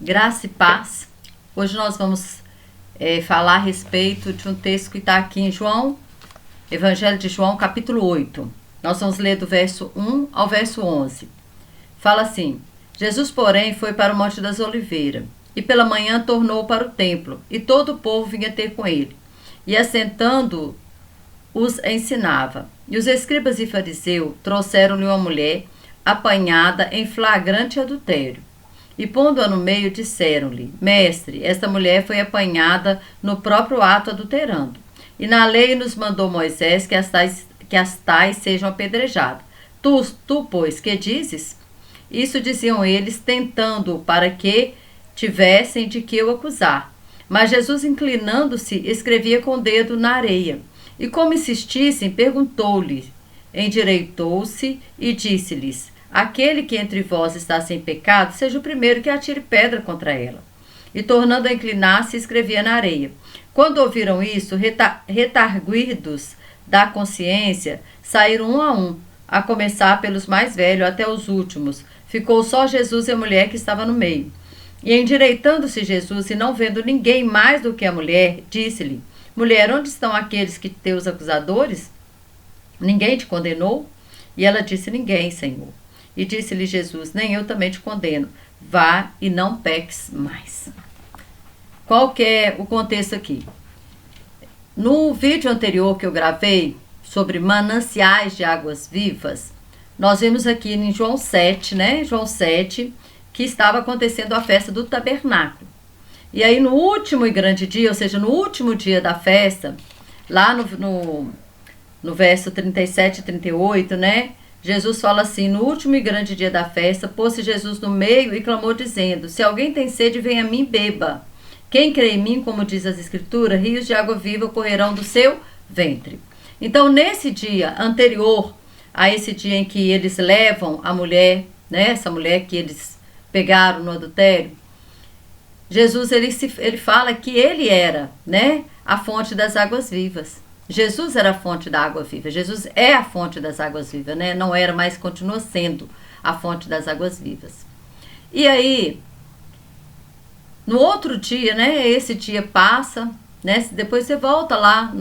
Graça e paz. Hoje nós vamos falar a respeito de um texto que está aqui em João, Evangelho de João, capítulo 8. Nós vamos ler do verso 1 ao verso 11. Fala assim: Jesus, porém, foi para o Monte das Oliveiras, e pela manhã tornou para o templo, e todo o povo vinha ter com ele. E assentando, os ensinava. E os escribas e fariseus trouxeram-lhe uma mulher apanhada em flagrante adultério. E pondo-a no meio, disseram-lhe: Mestre, esta mulher foi apanhada no próprio ato adulterando. E na lei nos mandou Moisés que as tais sejam apedrejadas. Tu, pois, que dizes? Isso diziam eles, tentando-o para que tivessem de que o acusar. Mas Jesus, inclinando-se, escrevia com o dedo na areia. E como insistissem, perguntou-lhe. Endireitou-se e disse-lhes: Aquele que entre vós está sem pecado, seja o primeiro que atire pedra contra ela. E tornando a inclinar-se, escrevia na areia. Quando ouviram isso, retarguidos da consciência, saíram um, a começar pelos mais velhos até os últimos. Ficou só Jesus e a mulher que estava no meio. E endireitando-se Jesus, e não vendo ninguém mais do que a mulher, disse-lhe: Mulher, onde estão aqueles que teus acusadores? Ninguém te condenou? E ela disse: Ninguém, Senhor. E disse-lhe Jesus: Nem eu também te condeno. Vá e não peques mais. Qual que é o contexto aqui? No vídeo anterior que eu gravei sobre mananciais de águas vivas, nós vimos aqui em João 7, né? João 7, que estava acontecendo a festa do tabernáculo. E aí no último e grande dia, ou seja, no último dia da festa, lá no verso 37 e 38, né? Jesus fala assim: No último e grande dia da festa, pôs-se Jesus no meio e clamou dizendo: Se alguém tem sede, venha a mim e beba. Quem crê em mim, como diz as Escrituras, rios de água viva correrão do seu ventre. Então, nesse dia anterior a esse dia em que eles levam a mulher, né, essa mulher que eles pegaram no adultério, Jesus ele fala que ele era, né, a fonte das águas vivas. Jesus era a fonte da água viva. Jesus é a fonte das águas vivas, né? Não era, mas continua sendo a fonte das águas vivas. E aí, no outro dia, né? Esse dia passa, né? Depois você volta lá,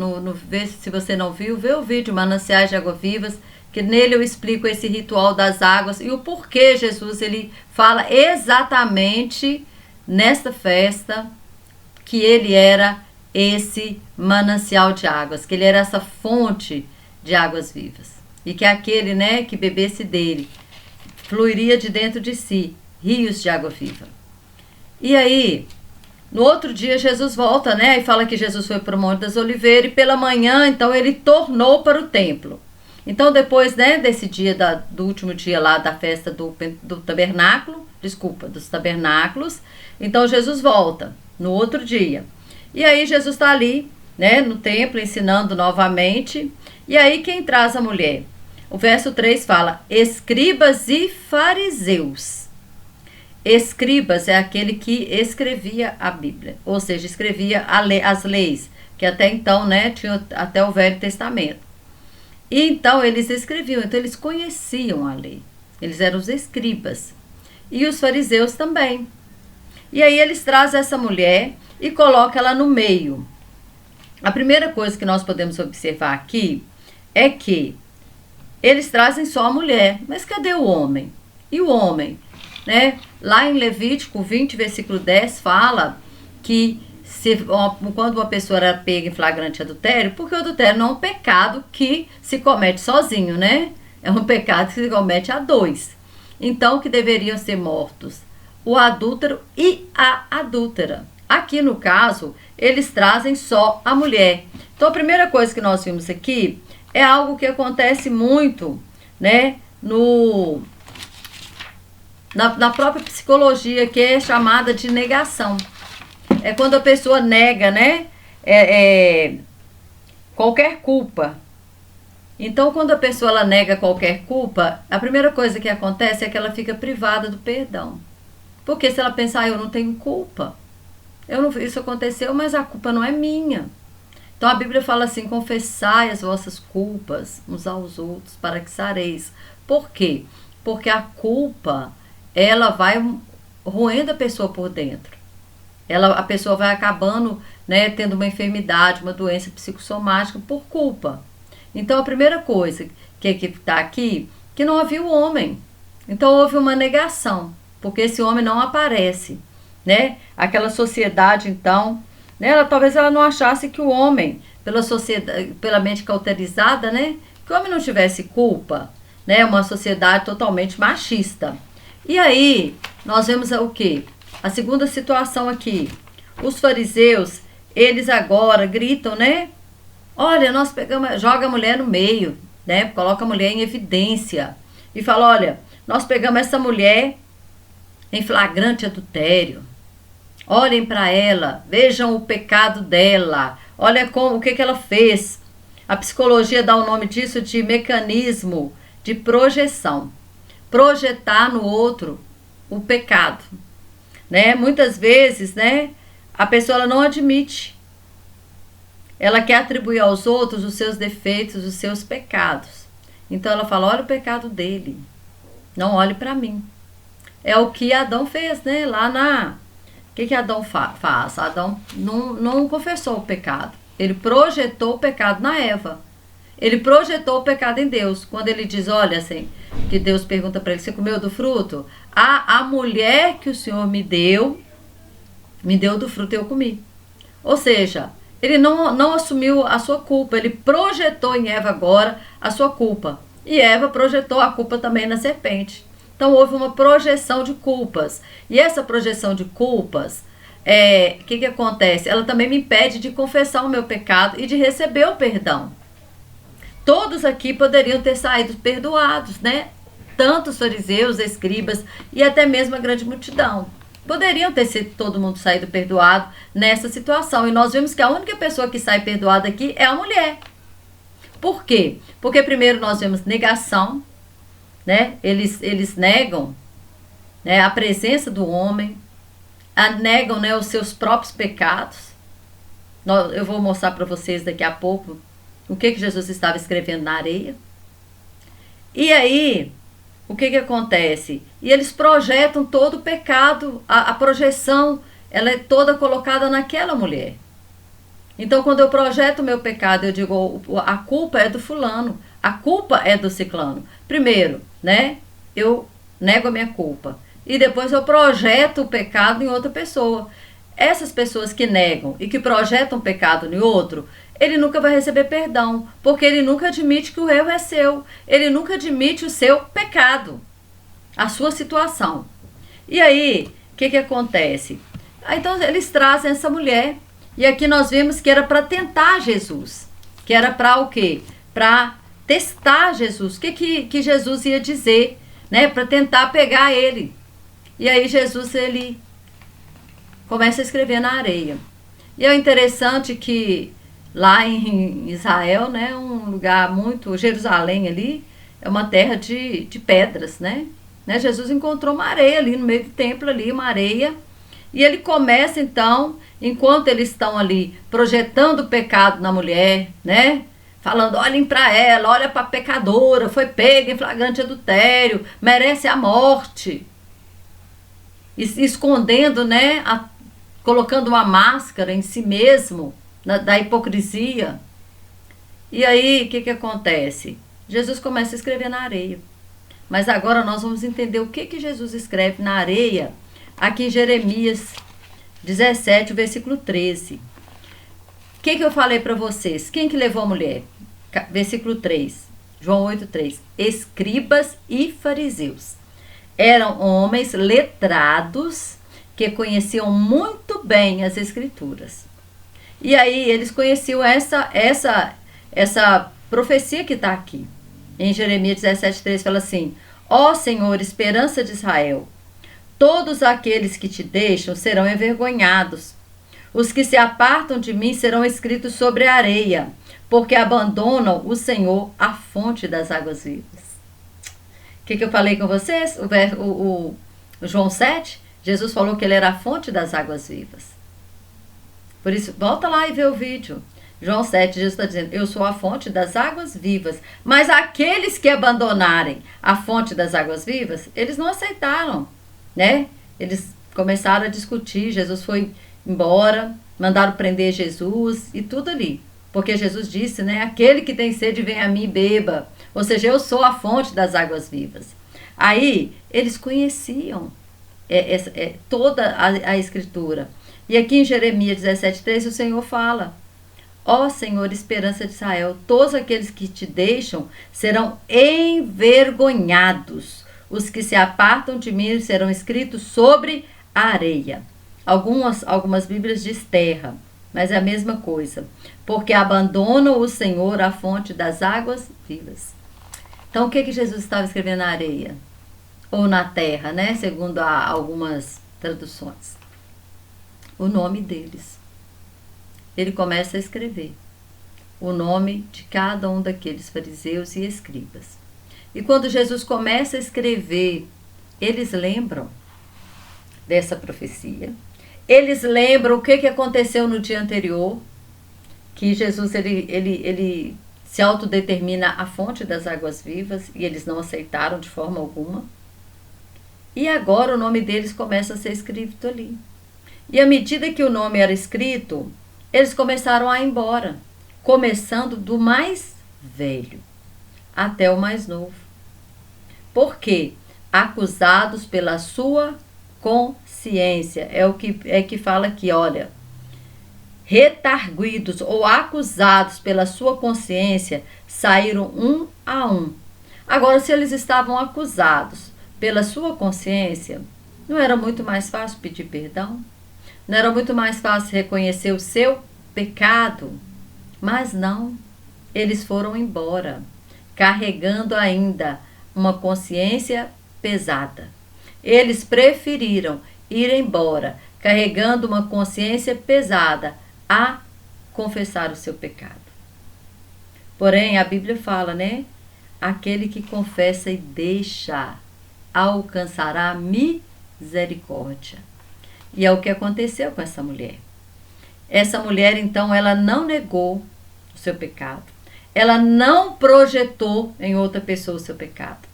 se você não viu, vê o vídeo Mananciais de Água Vivas, que nele eu explico esse ritual das águas e o porquê Jesus ele fala exatamente nesta festa que ele era esse manancial de águas, que ele era essa fonte de águas vivas. E que aquele, né, que bebesse dele, fluiria de dentro de si rios de água viva. E aí, no outro dia, Jesus volta, né, e fala que Jesus foi para o Monte das Oliveiras, e pela manhã, então, ele tornou para o templo. Então, depois, né, desse dia, do último dia lá da festa do tabernáculo, dos tabernáculos, então Jesus volta no outro dia. E aí Jesus está ali, né, no templo, ensinando novamente. E aí quem traz a mulher? O verso 3 fala: escribas e fariseus. Escribas é aquele que escrevia a Bíblia, ou seja, escrevia as leis, que até então, né, tinha até o Velho Testamento. E então eles escreviam, então eles conheciam a lei. Eles eram os escribas. E os fariseus também. E aí eles trazem essa mulher e coloca ela no meio. A primeira coisa que nós podemos observar aqui é que eles trazem só a mulher, mas cadê o homem? E o homem, né? Lá em Levítico 20, versículo 10, fala que quando uma pessoa era pega em flagrante adultério, porque o adultério não é um pecado que se comete sozinho, né? É um pecado que se comete a dois. Então, que deveriam ser mortos o adúltero e a adúltera. Aqui no caso, eles trazem só a mulher. Então a primeira coisa que nós vimos aqui é algo que acontece muito, né, na própria psicologia, que é chamada de negação. É quando a pessoa nega, né, qualquer culpa. Então quando a pessoa ela nega qualquer culpa, a primeira coisa que acontece é que ela fica privada do perdão. Porque se ela pensar: eu não tenho culpa, isso aconteceu, mas a culpa não é minha. Então a Bíblia fala assim: confessai as vossas culpas uns aos outros para que sareis. Por quê? Porque a culpa, ela vai roendo a pessoa por dentro. A pessoa vai acabando, né, tendo uma enfermidade, uma doença psicossomática por culpa. Então, a primeira coisa que está aqui, que não havia o homem. Então, houve uma negação, porque esse homem não aparece, né? Aquela sociedade, então, né, talvez ela não achasse que o homem, pela sociedade, pela mente cauterizada, né, que o homem não tivesse culpa, né? Uma sociedade totalmente machista. E aí, nós vemos o quê? A segunda situação aqui, os fariseus, eles agora gritam, né? Olha, nós pegamos, joga a mulher no meio, né? Coloca a mulher em evidência e fala, olha, nós pegamos essa mulher em flagrante adultério. Olhem para ela, vejam o pecado dela, olha o que ela fez. A psicologia dá o nome disso de mecanismo de projeção. Projetar no outro o pecado. Né? Muitas vezes, né, a pessoa ela não admite. Ela quer atribuir aos outros os seus defeitos, os seus pecados. Então ela fala, olha o pecado dele, não olhe para mim. É o que Adão fez, né? O que Adão faz? Adão não confessou o pecado. Ele projetou o pecado na Eva. Ele projetou o pecado em Deus. Quando ele diz, olha assim, que Deus pergunta para ele, você comeu do fruto? A mulher que o Senhor me deu do fruto e eu comi. Ou seja, ele não assumiu a sua culpa. Ele projetou em Eva agora a sua culpa. E Eva projetou a culpa também na serpente. Então houve uma projeção de culpas. E essa projeção de culpas, o que acontece? Ela também me impede de confessar o meu pecado e de receber o perdão. Todos aqui poderiam ter saído perdoados, né? Tanto os fariseus, escribas e até mesmo a grande multidão. Poderiam ter sido todo mundo saído perdoado nessa situação. E nós vemos que a única pessoa que sai perdoada aqui é a mulher. Por quê? Porque primeiro nós vemos negação, né? Eles negam, né, a presença do homem, negam, né, os seus próprios pecados. Eu vou mostrar para vocês daqui a pouco o que Jesus estava escrevendo na areia. E aí, o que acontece? E eles projetam todo o pecado, a projeção, ela é toda colocada naquela mulher. Então, quando eu projeto o meu pecado, eu digo, a culpa é do fulano, a culpa é do ciclano. Primeiro, né, eu nego a minha culpa. E depois eu projeto o pecado em outra pessoa. Essas pessoas que negam e que projetam pecado em outro, ele nunca vai receber perdão, porque ele nunca admite que o erro é seu. Ele nunca admite o seu pecado, a sua situação. E aí, o que acontece? Então, eles trazem essa mulher. E aqui nós vemos que era para tentar Jesus. Que era para o quê? Para testar Jesus. O que Jesus ia dizer, né? Para tentar pegar ele. E aí Jesus, ele começa a escrever na areia. E é interessante que lá em Israel, né, um lugar muito, Jerusalém ali, é uma terra de pedras, né? Jesus encontrou uma areia ali no meio do templo, ali, uma areia. E ele começa então, enquanto eles estão ali projetando o pecado na mulher, né? Falando, olhem para ela, olha para a pecadora, foi pega em flagrante adultério, merece a morte. E se escondendo, né? Colocando uma máscara em si mesmo, da hipocrisia. E aí, o que acontece? Jesus começa a escrever na areia. Mas agora nós vamos entender o que Jesus escreve na areia, aqui em Jeremias 17, o versículo 13. O que eu falei para vocês? Quem que levou a mulher? Versículo 3, João 8, 3. Escribas e fariseus. Eram homens letrados que conheciam muito bem as escrituras. E aí eles conheciam essa profecia que está aqui. Em Jeremias 17, 3 fala assim, ó Senhor, esperança de Israel, todos aqueles que te deixam serão envergonhados. Os que se apartam de mim serão escritos sobre a areia, porque abandonam o Senhor, a fonte das águas vivas. O que eu falei com vocês? O João 7, Jesus falou que ele era a fonte das águas vivas. Por isso, volta lá e vê o vídeo. João 7, Jesus está dizendo, eu sou a fonte das águas vivas. Mas aqueles que abandonarem a fonte das águas vivas, eles não aceitaram, né? Eles começaram a discutir. Jesus foi embora, mandaram prender Jesus e tudo ali. Porque Jesus disse, né? Aquele que tem sede, vem a mim e beba. Ou seja, eu sou a fonte das águas vivas. Aí, eles conheciam toda a Escritura. E aqui em Jeremias 17,3, o Senhor fala: ó Senhor, esperança de Israel, todos aqueles que te deixam serão envergonhados. Os que se apartam de mim serão escritos sobre a areia. Algumas Bíblias diz terra, mas é a mesma coisa. Porque abandonam o Senhor, a fonte das águas vivas. Então, o que Jesus estava escrevendo na areia? Ou na terra, né? Segundo algumas traduções. O nome deles. Ele começa a escrever o nome de cada um daqueles fariseus e escribas. E quando Jesus começa a escrever, eles lembram dessa profecia. Eles lembram o que aconteceu no dia anterior, que Jesus ele se autodetermina a fonte das águas vivas e eles não aceitaram de forma alguma. E agora o nome deles começa a ser escrito ali. E à medida que o nome era escrito, eles começaram a ir embora, começando do mais velho até o mais novo. Por quê? Acusados pela sua consciência. É que fala aqui, olha. Retarguidos ou acusados pela sua consciência, saíram um a um. Agora, se eles estavam acusados pela sua consciência, não era muito mais fácil pedir perdão? Não era muito mais fácil reconhecer o seu pecado? Mas não, eles foram embora, carregando ainda uma consciência pesada. Eles preferiram ir embora, carregando uma consciência pesada, a confessar o seu pecado. Porém, a Bíblia fala, né? Aquele que confessa e deixa alcançará misericórdia. E é o que aconteceu com essa mulher. Essa mulher, então, ela não negou o seu pecado. Ela não projetou em outra pessoa o seu pecado.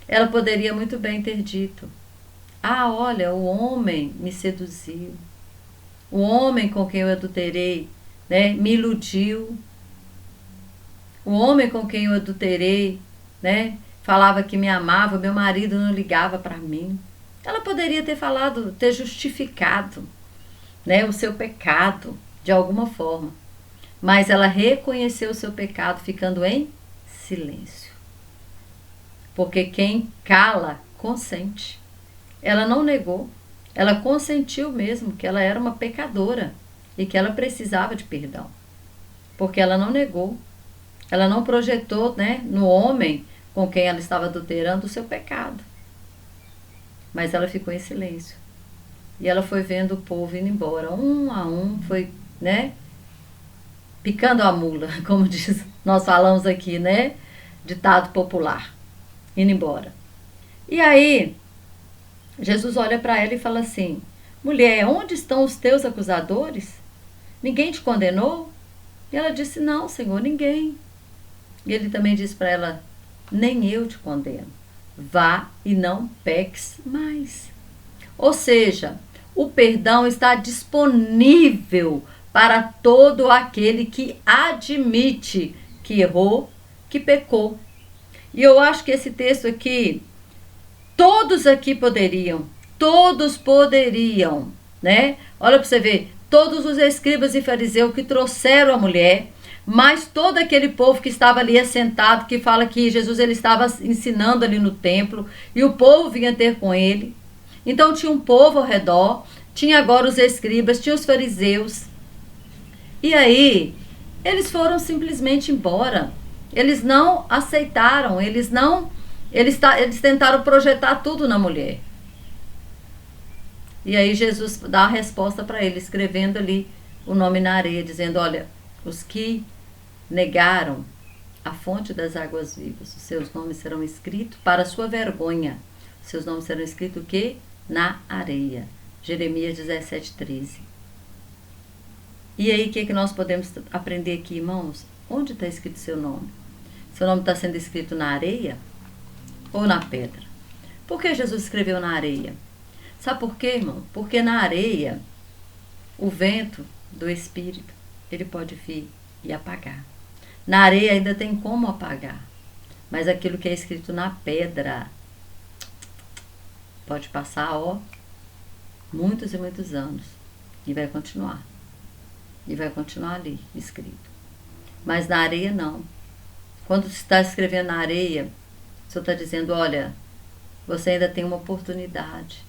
Ela poderia muito bem ter dito: ah, olha, o homem me seduziu. O homem com quem eu adulterei, né, me iludiu. O homem com quem eu adulterei, né, falava que me amava, meu marido não ligava para mim. Ela poderia ter falado, ter justificado, né, o seu pecado de alguma forma. Mas ela reconheceu o seu pecado ficando em silêncio. Porque quem cala, consente. Ela não negou. Ela consentiu mesmo que ela era uma pecadora e que ela precisava de perdão. Porque ela não negou. Ela não projetou, né, no homem com quem ela estava adulterando o seu pecado. Mas ela ficou em silêncio. E ela foi vendo o povo indo embora, um a um, foi, né, picando a mula, como diz, nós falamos aqui, né, ditado popular, indo embora. E aí, Jesus olha para ela e fala assim: mulher, onde estão os teus acusadores? Ninguém te condenou? E ela disse: não, Senhor, ninguém. E ele também disse para ela: nem eu te condeno. Vá e não peques mais. Ou seja, o perdão está disponível para todo aquele que admite que errou, que pecou. E eu acho que esse texto aqui, todos poderiam, né? Olha para você ver, todos os escribas e fariseus que trouxeram a mulher, mas todo aquele povo que estava ali assentado, que fala que Jesus ele estava ensinando ali no templo, e o povo vinha ter com ele. Então tinha um povo ao redor, tinha agora os escribas, tinha os fariseus. E aí, eles foram simplesmente embora. Eles não aceitaram, eles tentaram projetar tudo na mulher. E aí Jesus dá a resposta para ele, escrevendo ali o nome na areia, dizendo: olha, os que negaram a fonte das águas vivas, os seus nomes serão escritos para a sua vergonha. Os seus nomes serão escritos o quê? Na areia. Jeremias 17,13. E aí, o que nós podemos aprender aqui, irmãos? Onde está escrito seu nome? Seu nome está sendo escrito na areia ou na pedra? Por que Jesus escreveu na areia? Sabe por quê, irmão? Porque na areia, o vento do Espírito, ele pode vir e apagar. Na areia ainda tem como apagar, mas aquilo que é escrito na pedra pode passar, ó, muitos e muitos anos e vai continuar. E vai continuar ali escrito. Mas na areia não. Quando você está escrevendo na areia, você está dizendo, olha, você ainda tem uma oportunidade.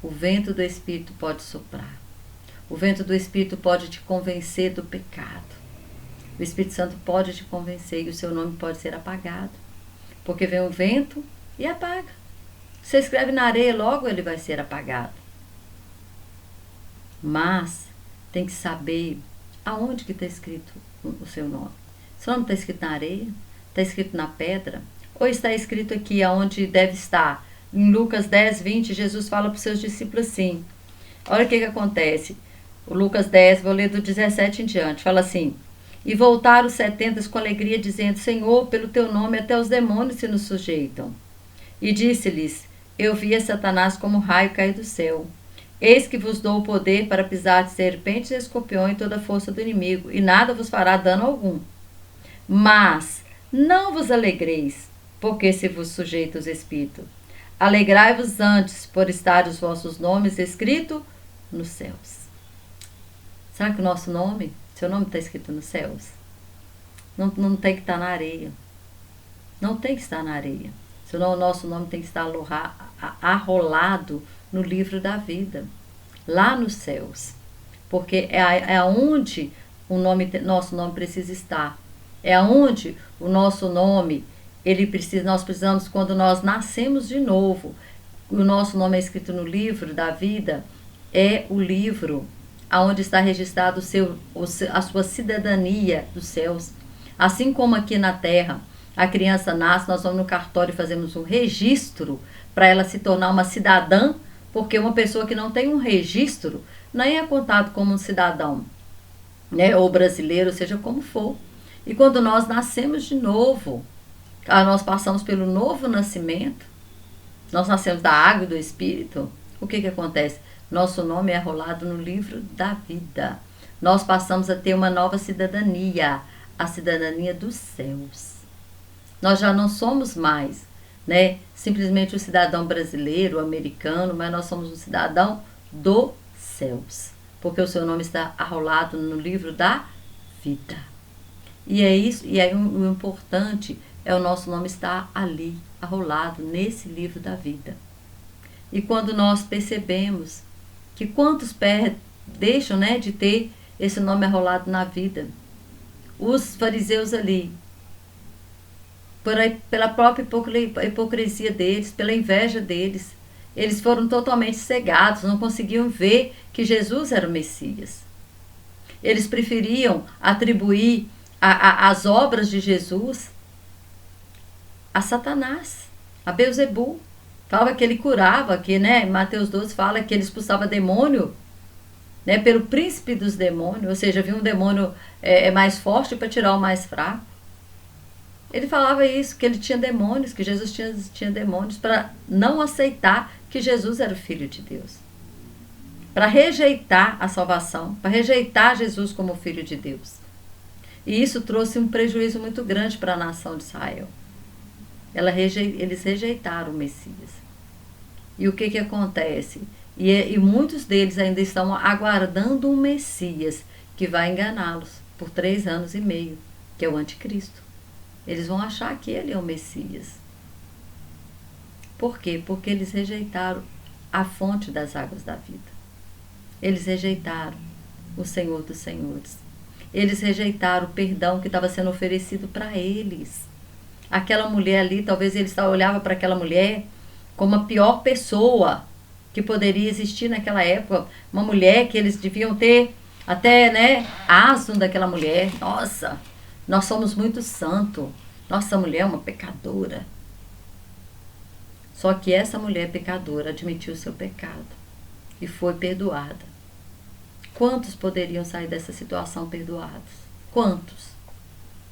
O vento do Espírito pode soprar. O vento do Espírito pode te convencer do pecado. O Espírito Santo pode te convencer e o seu nome pode ser apagado. Porque vem o vento e apaga. Você escreve na areia, logo ele vai ser apagado. Mas tem que saber aonde que está escrito o seu nome. Seu nome está escrito na areia? Está escrito na pedra? Ou está escrito aqui aonde deve estar? Em Lucas 10, 20, Jesus fala para os seus discípulos assim. Olha o que acontece. O Lucas 10, vou ler do 17 em diante. Fala assim. E voltaram os 70 com alegria, dizendo, Senhor, pelo teu nome até os demônios se nos sujeitam. E disse-lhes, eu vi a Satanás como um raio cair do céu. Eis que vos dou o poder para pisar de serpentes e escorpiões e toda a força do inimigo, e nada vos fará dano algum. Mas não vos alegreis, porque se vos sujeita os espíritos. Alegrai-vos antes, por estar os vossos nomes escritos nos céus. Será que o nosso nome, seu nome está escrito nos céus? Não tem que estar na areia. Não tem que estar na areia. Senão o nosso nome tem que estar arrolado no livro da vida, lá nos céus. Porque é onde nosso nome precisa estar. É onde o nosso nome, nós precisamos, quando nós nascemos de novo, o nosso nome é escrito no livro da vida, é o livro onde está registrado a sua cidadania dos céus. Assim como aqui na terra, a criança nasce, nós vamos no cartório e fazemos um registro para ela se tornar uma cidadã, porque uma pessoa que não tem um registro nem é contado como um cidadão, né? Ou brasileiro, seja como for. E quando nós nascemos de novo, nós passamos pelo novo nascimento, nós nascemos da água e do Espírito, o que acontece? Nosso nome é arrolado no livro da vida. Nós passamos a ter uma nova cidadania, a cidadania dos céus. Nós já não somos mais, né, simplesmente o cidadão brasileiro, americano, mas nós somos um cidadão dos céus, porque o seu nome está arrolado no livro da vida. E é isso, e aí o importante é o nosso nome estar ali, arrolado nesse livro da vida. E quando nós percebemos que quantos deixam, né, de ter esse nome arrolado na vida, os fariseus ali, pela própria hipocrisia deles, pela inveja deles, eles foram totalmente cegados, não conseguiam ver que Jesus era o Messias. Eles preferiam atribuir as obras de Jesus a Satanás, a Beelzebul. Falava que ele curava, que, né, Mateus 12 fala que ele expulsava demônio, né, pelo príncipe dos demônios, ou seja, havia um demônio mais forte para tirar o mais fraco. Ele falava isso, que ele tinha demônios, que Jesus tinha demônios, para não aceitar que Jesus era o Filho de Deus. Para rejeitar a salvação, para rejeitar Jesus como Filho de Deus. E isso trouxe um prejuízo muito grande para a nação de Israel. Eles rejeitaram o Messias. E o que acontece? E muitos deles ainda estão aguardando um Messias que vai enganá-los por 3 anos e meio, que é o anticristo. Eles vão achar que ele é o Messias. Por quê? Porque eles rejeitaram a fonte das águas da vida. Eles rejeitaram o Senhor dos Senhores. Eles rejeitaram o perdão que estava sendo oferecido para eles. Aquela mulher ali, talvez eles olhavam para aquela mulher como a pior pessoa que poderia existir naquela época. Uma mulher que eles deviam ter até, né, asno daquela mulher. Nossa, nós somos muito santos. Nossa mulher é uma pecadora. Só que essa mulher pecadora admitiu o seu pecado e foi perdoada. Quantos poderiam sair dessa situação perdoados? Quantos?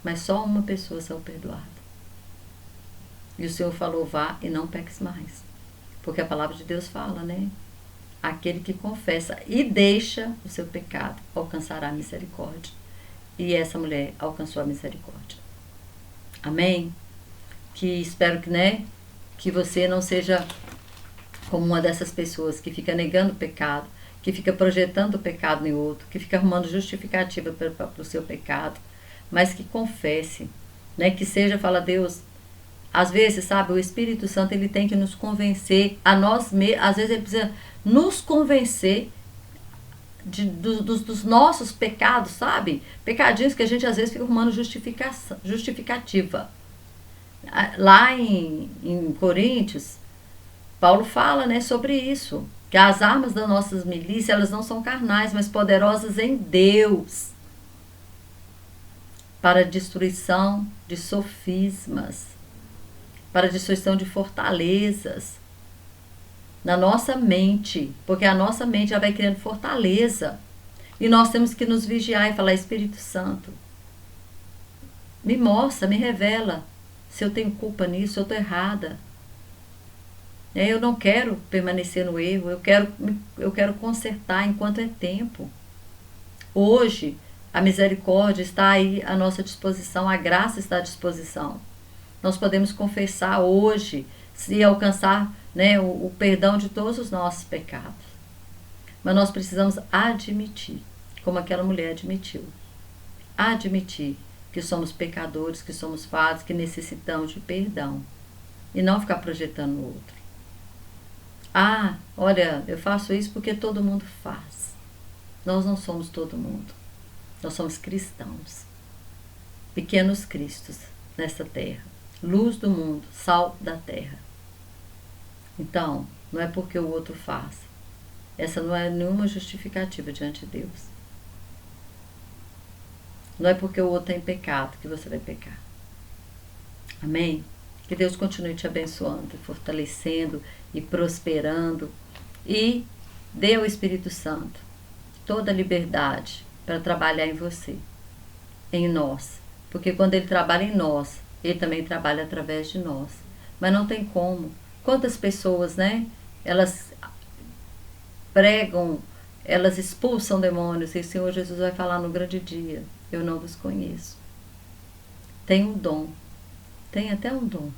Mas só uma pessoa saiu perdoada. E o Senhor falou, vá e não peques mais. Porque a palavra de Deus fala, né? Aquele que confessa e deixa o seu pecado alcançará a misericórdia. E essa mulher alcançou a misericórdia. Amém? Que espero que, né, que você não seja como uma dessas pessoas que fica negando o pecado, que fica projetando o pecado em outro, que fica arrumando justificativa para o seu pecado, mas que confesse, né, que seja, fala Deus, às vezes, sabe, o Espírito Santo ele tem que nos convencer a nós mesmos, às vezes ele precisa nos convencer dos nossos pecados, sabe? Pecadinhos que a gente às vezes fica arrumando justificativa. Lá em Coríntios, Paulo fala, né, sobre isso, que as armas das nossas milícias, elas não são carnais, mas poderosas em Deus, para a destruição de sofismas, para a destruição de fortalezas na nossa mente, porque a nossa mente já vai criando fortaleza, e nós temos que nos vigiar e falar: Espírito Santo, me mostra, me revela se eu tenho culpa nisso, se eu estou errada. Eu não quero permanecer no erro, eu quero consertar enquanto é tempo. Hoje, a misericórdia está aí à nossa disposição, a graça está à disposição. Nós podemos confessar hoje, se alcançar, né, o perdão de todos os nossos pecados. Mas nós precisamos admitir, como aquela mulher admitiu. Admitir que somos pecadores, que somos falhos, que necessitamos de perdão. E não ficar projetando no outro. Ah, olha, eu faço isso porque todo mundo faz. Nós não somos todo mundo. Nós somos cristãos. Pequenos cristos nessa terra. Luz do mundo, sal da terra. Então, não é porque o outro faz. Essa não é nenhuma justificativa diante de Deus. Não é porque o outro tem pecado que você vai pecar. Amém? Que Deus continue te abençoando, fortalecendo e prosperando. E dê ao Espírito Santo toda a liberdade para trabalhar em você, em nós. Porque quando Ele trabalha em nós, Ele também trabalha através de nós. Mas não tem como. Quantas pessoas, né? Elas pregam, elas expulsam demônios, e o Senhor Jesus vai falar no grande dia: eu não vos conheço. Tem um dom, tem até um dom,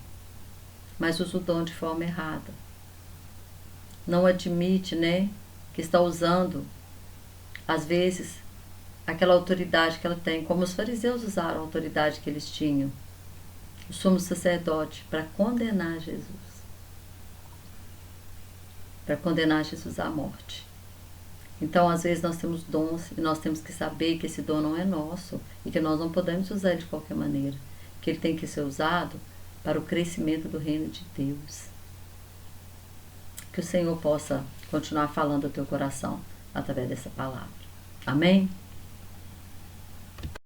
mas usa o dom de forma errada. Não admite, né, que está usando, às vezes, aquela autoridade que ela tem, como os fariseus usaram a autoridade que eles tinham, o sumo sacerdote, para condenar Jesus. Para condenar Jesus à morte. Então, às vezes, nós temos dons e nós temos que saber que esse dom não é nosso e que nós não podemos usar ele de qualquer maneira. Que ele tem que ser usado para o crescimento do reino de Deus. Que o Senhor possa continuar falando ao teu coração através dessa palavra. Amém?